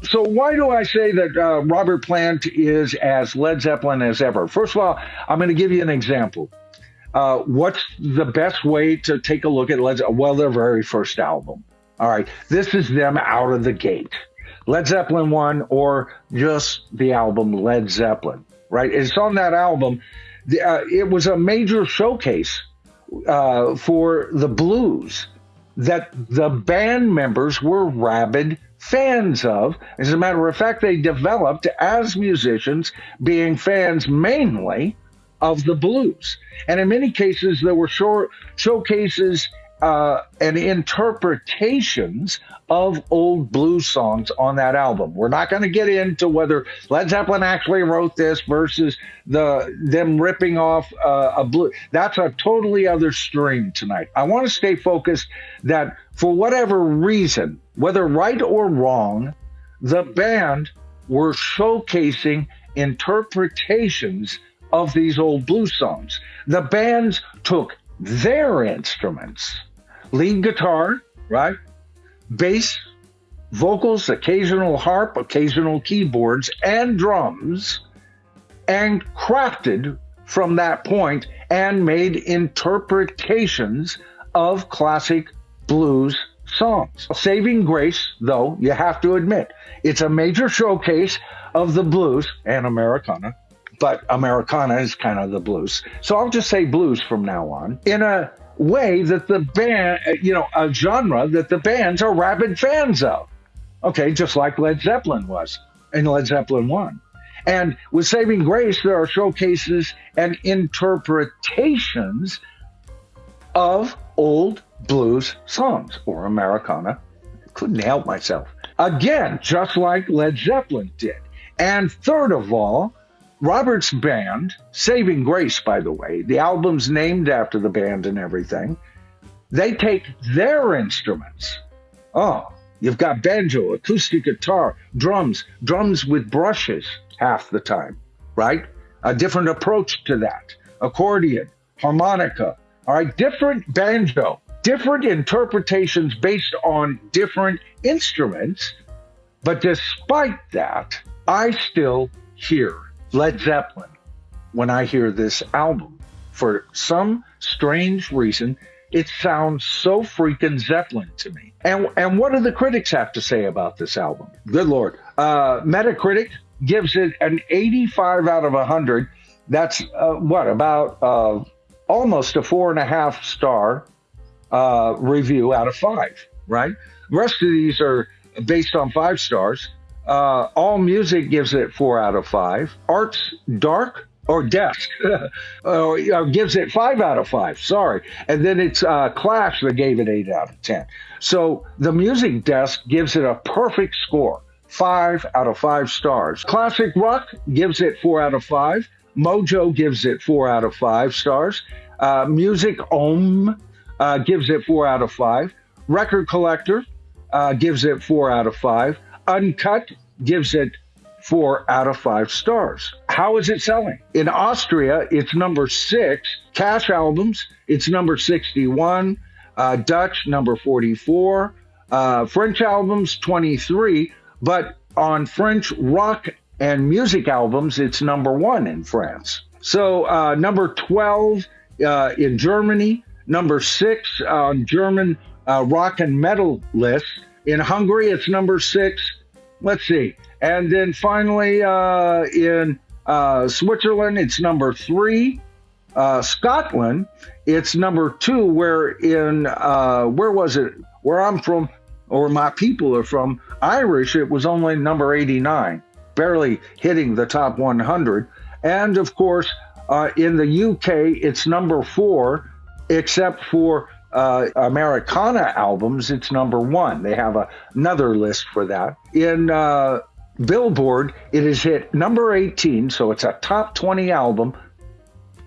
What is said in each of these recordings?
So why do I say that Robert Plant is as Led Zeppelin as ever? First of all, I'm going to give you an example. What's the best way to take a look at Led Zeppelin? Well, their very first album. All right, this is them out of the gate. Led Zeppelin 1 or just the album Led Zeppelin, right? It's on that album. It was a major showcase for the blues that the band members were rabid fans of. As a matter of fact, they developed as musicians, being fans mainly of the blues. And in many cases, there were showcases and interpretations of old blues songs on that album. We're not going to get into whether Led Zeppelin actually wrote this versus them ripping off a blues. That's a totally other stream tonight. I want to stay focused that for whatever reason, whether right or wrong, the band were showcasing interpretations of these old blues songs. The bands took their instruments, lead guitar, right? Bass, vocals, occasional harp, occasional keyboards, and drums, and crafted from that point and made interpretations of classic blues songs. Saving Grace, though, you have to admit, it's a major showcase of the blues and Americana, but Americana is kind of the blues. So I'll just say blues from now on, in a way that the band, a genre that the bands are rabid fans of. Okay, just like Led Zeppelin was in Led Zeppelin 1. And with Saving Grace, there are showcases and interpretations of old blues songs or Americana. Couldn't help myself. Again, just like Led Zeppelin did. And third of all, Robert's band, Saving Grace, by the way, the album's named after the band and everything, they take their instruments. Oh, you've got banjo, acoustic guitar, drums with brushes half the time, right? A different approach to that. Accordion, harmonica, all right, different banjo, different interpretations based on different instruments. But despite that, I still hear Led Zeppelin when I hear this album. For some strange reason, it sounds so freaking Zeppelin to me. And what do the critics have to say about this album? Good Lord. Metacritic gives it an 85 out of 100. That's about almost a 4.5 star review out of 5, right? The rest of these are based on 5 stars. All Music gives it 4 out of 5. Arts Dark or Desk gives it 5 out of 5. Sorry. And then it's Clash that gave it 8 out of 10. So the Music Desk gives it a perfect score, 5 out of 5 stars. Classic Rock gives it 4 out of 5. Mojo gives it 4 out of 5 stars. Music Om gives it 4 out of 5. Record Collector gives it 4 out of 5. Uncut gives it 4 out of 5 stars. How is it selling? In Austria, it's number 6. Cash Albums, it's number 61. Dutch, number 44. French Albums, 23. But on French rock and music albums, it's number 1 in France. So number 12 in Germany, number 6 on German rock and metal list. In Hungary, it's number 6. Let's see. And then finally, in Switzerland, it's number 3. Scotland, it's number 2. Where in, where was it? Where I'm from, or my people are from, Irish, it was only number 89, barely hitting the top 100. And of course, in the UK, it's number 4, except for Americana albums, it's number 1. They have another list for that. In Billboard, it has hit number 18, so it's a top 20 album.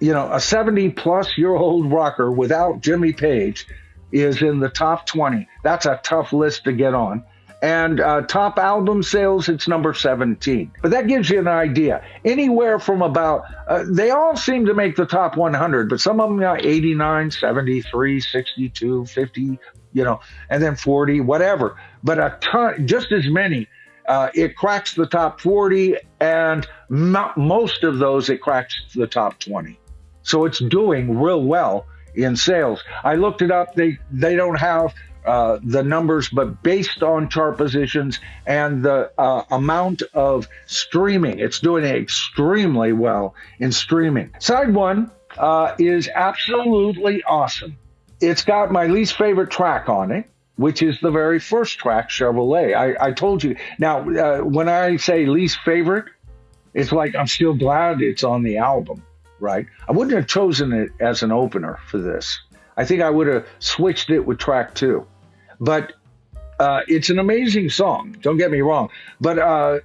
A 70-plus-year-old rocker without Jimmy Page is in the top 20. That's a tough list to get on. And top album sales, it's number 17. But that gives you an idea. Anywhere from about, they all seem to make the top 100, but some of them got 89, 73, 62, 50, and then 40, whatever. But a ton, just as many It cracks the top 40, and most of those it cracks the top 20. So it's doing real well in sales. I looked it up. They don't have the numbers, but based on chart positions and the amount of streaming, it's doing extremely well in streaming. Side one is absolutely awesome. It's got my least favorite track on it, which is the very first track, Chevrolet. I told you. Now, when I say least favorite, it's like I'm still glad it's on the album, right? I wouldn't have chosen it as an opener for this. I think I would have switched it with track 2. But it's an amazing song. Don't get me wrong. But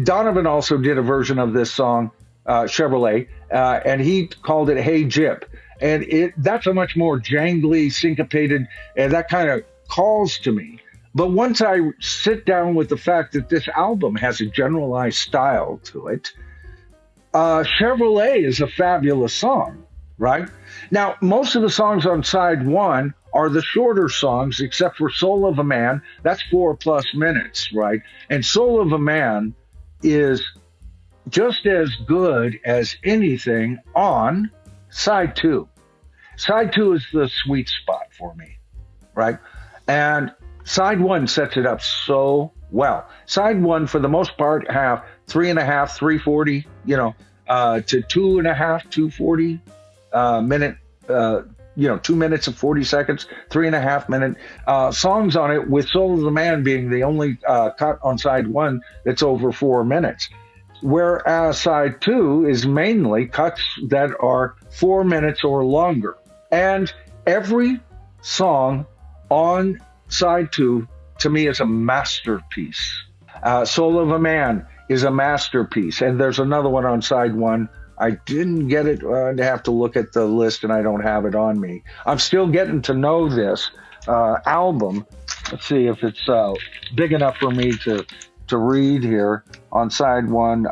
Donovan also did a version of this song, Chevrolet, and he called it Hey Jip. And that's a much more jangly, syncopated, and that kind of calls to me. But once I sit down with the fact that this album has a generalized style to it, Chevrolet is a fabulous song, right? Now, most of the songs on side one are the shorter songs, except for Soul of a Man. That's 4+ minutes, right? And Soul of a Man is just as good as anything on side 2. Side 2 is the sweet spot for me, right? And side 1 sets it up so well. Side 1, for the most part, have 3.5, 340, to 2.5, 240 minute, 2 minutes and 40 seconds, 3.5 minute songs on it, with Soul of the Man being the only cut on side 1 that's over 4 minutes. Whereas side 2 is mainly cuts that are 4 minutes or longer. And every song on side 2, to me, is a masterpiece. Soul of a Man is a masterpiece. And there's another one on side 1. I didn't get it. I'd have to look at the list, and I don't have it on me. I'm still getting to know this album. Let's see if it's big enough for me to read here on side 1.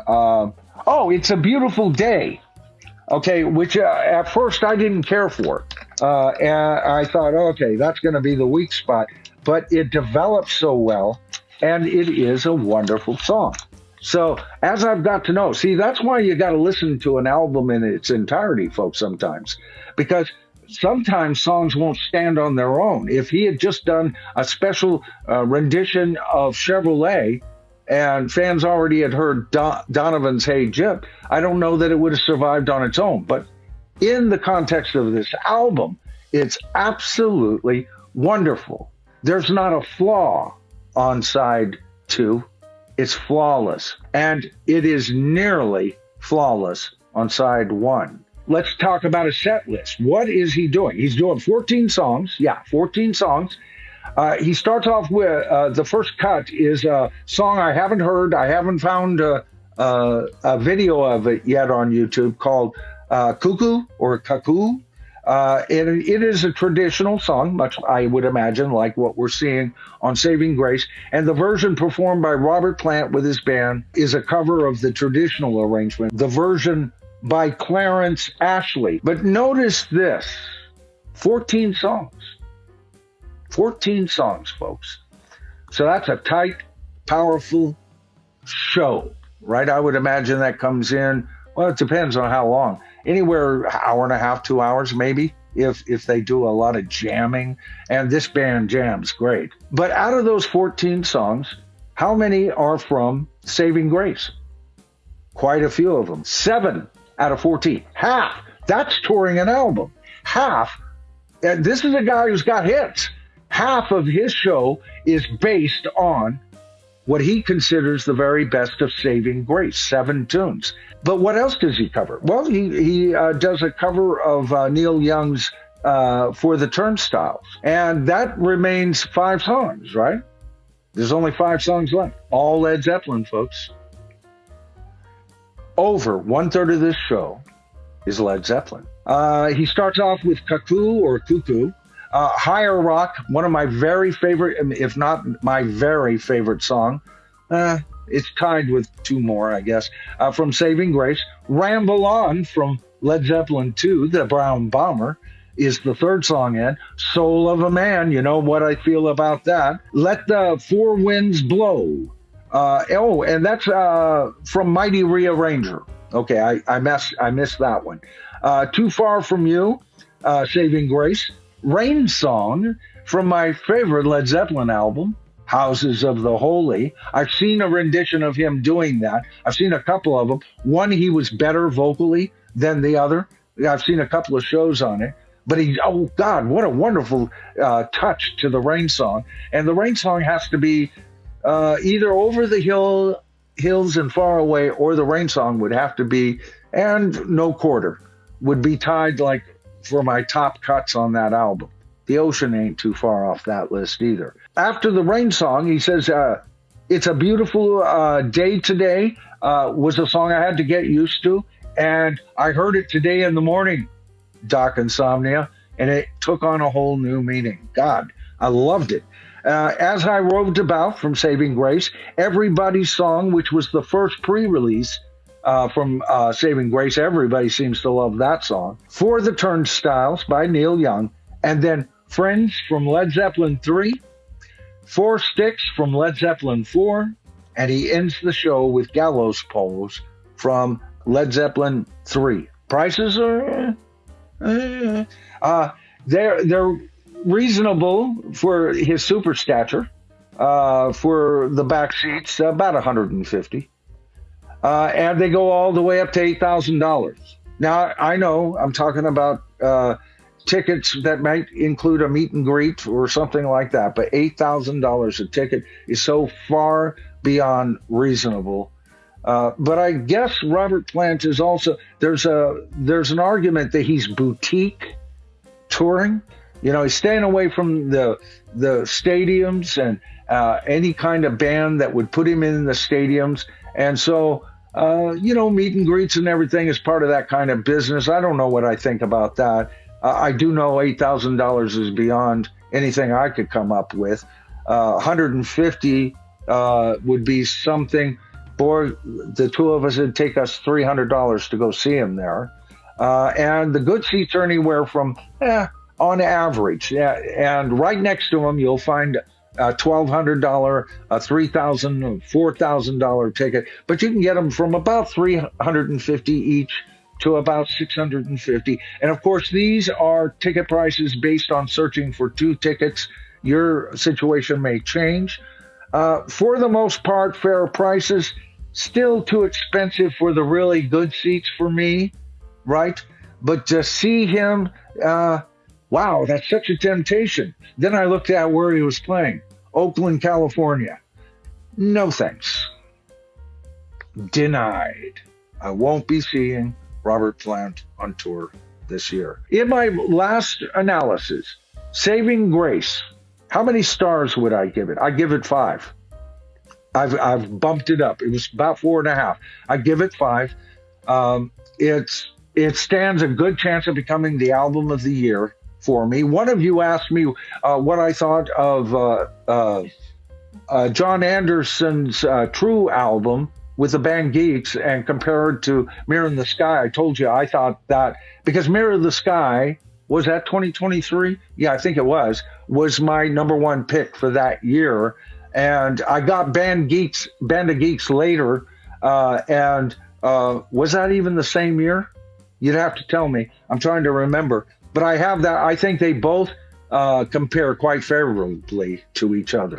It's A Beautiful Day. Okay, which at first I didn't care for. And I thought, okay, that's going to be the weak spot. But it develops so well, and it is a wonderful song. So as I've got to know, see, that's why you got to listen to an album in its entirety, folks, sometimes. Because sometimes songs won't stand on their own. If he had just done a special rendition of Chevrolet, and fans already had heard Donovan's Hey Jip, I don't know that it would have survived on its own. But in the context of this album, it's absolutely wonderful. There's not a flaw on side 2. It's flawless. And it is nearly flawless on side 1. Let's talk about a set list. What is he doing? He's doing 14 songs. Yeah, 14 songs. He starts off with the first cut is a song I haven't heard. I haven't found a video of it yet on YouTube, called Cuckoo or Cuckoo. And it is a traditional song, much I would imagine like what we're seeing on Saving Grace. And the version performed by Robert Plant with his band is a cover of the traditional arrangement, the version by Clarence Ashley. But notice this, 14 songs. 14 songs, folks. So that's a tight, powerful show, right? I would imagine that comes in, well, it depends on how long. Anywhere hour and a half, 2 hours, maybe, if they do a lot of jamming. And this band jams great. But out of those 14 songs, how many are from Saving Grace? Quite a few of them. 7 out of 14. Half. That's touring an album. Half. And this is a guy who's got hits. Half of his show is based on what he considers the very best of Saving Grace, 7 tunes. But what else does he cover? Well, he does a cover of Neil Young's For the Turnstiles. And that remains 5 songs, right? There's only 5 songs left. All Led Zeppelin, folks. Over 1/3 of this show is Led Zeppelin. He starts off with Cuckoo or Cuckoo. Higher Rock, one of my very favorite, if not my very favorite song. It's tied with 2 more, I guess, from Saving Grace. Ramble On from Led Zeppelin 2, The Brown Bomber, is the 3rd song in. Soul of a Man, you know what I feel about that. Let the Four Winds Blow And that's from Mighty Rearranger. Okay, I missed that one. Too Far From You, Saving Grace. Rain Song from my favorite Led Zeppelin album, Houses of the Holy. I've seen a rendition of him doing that. I've seen a couple of them. One, he was better vocally than the other. I've seen a couple of shows on it. But oh God, what a wonderful touch to the Rain Song. And the Rain Song has to be either Over the Hills and Far Away, or the Rain Song would have to be, and No Quarter would be tied like for my top cuts on that album. The Ocean ain't too far off that list either. After the Rain Song, he says, It's a Beautiful Day Today was a song I had to get used to. And I heard it today in the morning, Doc Insomnia, and it took on a whole new meaning. God, I loved it. As I Roved About from Saving Grace, Everybody's Song, which was the first pre-release from Saving Grace. Everybody seems to love that song. For the Turnstiles by Neil Young, and then Friends from Led Zeppelin 3, Four Sticks from Led Zeppelin 4, and he ends the show with Gallows Pose from Led Zeppelin 3. Prices are they're reasonable for his super stature. For the back seats, about $150, and they go all the way up to $8,000. Now I know I'm talking about tickets that might include a meet and greet or something like that, but $8,000 a ticket is so far beyond reasonable. But I guess Robert Plant is also, there's an argument that he's boutique touring. You know, he's staying away from the stadiums and any kind of band that would put him in the stadiums. And so, meet and greets and everything is part of that kind of business. I don't know what I think about that. I do know $8,000 is beyond anything I could come up with. $150 would be something. Boy, the two of us, it'd take us $300 to go see him there. And the good seats are anywhere from, on average. Yeah, and right next to him, you'll find a $1,200, a $3,000, $4,000 ticket. But you can get them from about $350 each to about $650. And of course, these are ticket prices based on searching for two tickets. Your situation may change. For the most part, fair prices, still too expensive for the really good seats for me, right? But to see him, wow, that's such a temptation. Then I looked at where he was playing, Oakland, California. No thanks. Denied. I won't be seeing Robert Plant on tour this year. In my last analysis, Saving Grace, how many stars would I give it? I give it 5. I've bumped it up. It was about 4.5. I give it 5. It stands a good chance of becoming the album of the year for me. One of you asked me what I thought of John Anderson's True album with the band Geeks and compared to Mirror in the Sky. I told you I thought that because Mirror in the Sky, was that 2023? Yeah, I think it was my number one pick for that year. And I got Band of Geeks later. And was that even the same year? You'd have to tell me. I'm trying to remember. But I have that. I think they both compare quite favorably to each other.